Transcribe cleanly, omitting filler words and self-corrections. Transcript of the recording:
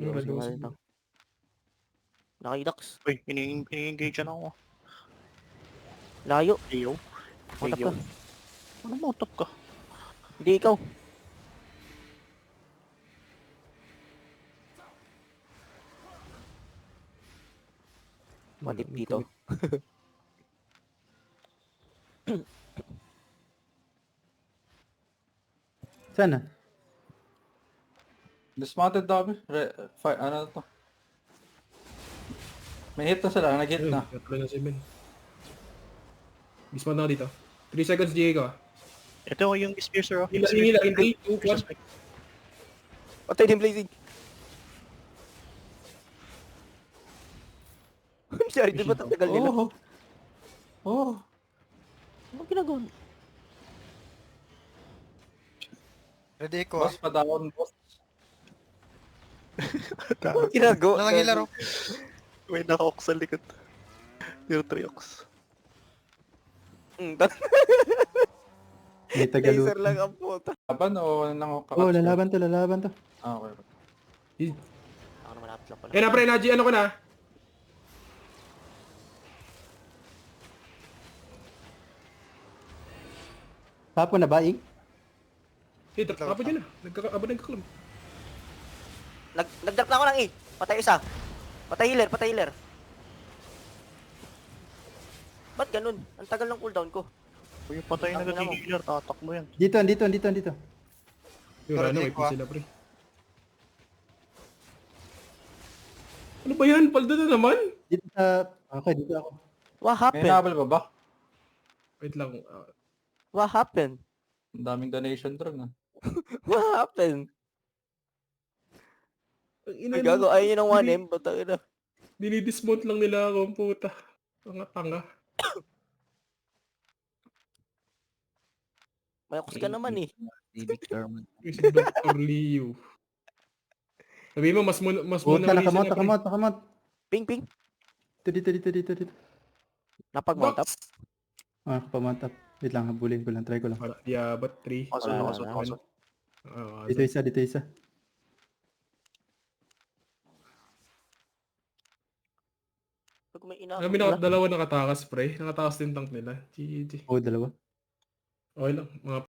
Yung Red Sige, Rose. malinaw. Naki-Dax. Uy, ini-engage ako. Layo. Ayaw. Matap ka. Ano mo, top ka? Hindi ikaw. Matip dito. Sana. Dismounted dami. Ano to? May hit na sila, nag-hit Ayun, na. natalo na si Ben. Dismount na ako dito. 3 seconds GA ka. Ito yung Spearser. Hila in 3, 2, 1. Patay din Blazing. Sorry, di ba tatagal nila? Oh. Ano ginagawa? Ready ko Boss, padawon, boss. Ano ginagawa? Wala lang hilaro. May naka-ox sa likod. 0-3 ox. May Laser tagaluto. lang ang puta. Laban o nang Oh, lalaban to. Ah, okay. Ako na malapit lang pala. Eh na pre, Naji, ano ko na? Tapo na ba, Ing? Eh, tapos yun na. Nagkaklam. Nag-drop na ako ng E. Patay isa. Patay healer. Ba't ganun? Ang tagal ng cooldown ko. Uy, patay na Tangina mo. gagi-healer. Tatakbo yan. Dito. Yung Pero ano, di may ko, sila pre. Ano ba yan? Paldo na naman? Dito sa... Okay, dito ako. What May happened? nabal ba ba? Wait lang. What happened? Ang daming donation drone ah. What happened? Ina Gago, ayun yung 1M. Patay na. Dinidismount lang nila ako, ang puta. Tanga. May ox ka naman eh. Yung si Dr. Liu. Sabi mo, mas muna Puta, reason na, pre. nakamot. Ping. Dito. Napag-mount up. Ah, kapamount up. Wait lang, habulin ko lang. Try ko lang. Wala, Diabat 3. Kasot. Dito isa. Pag may ina. Alam mo, dalawa nakatakas, pre. Nakatakas din tank nila. GG. Oh, dalawa. Okay lang, mga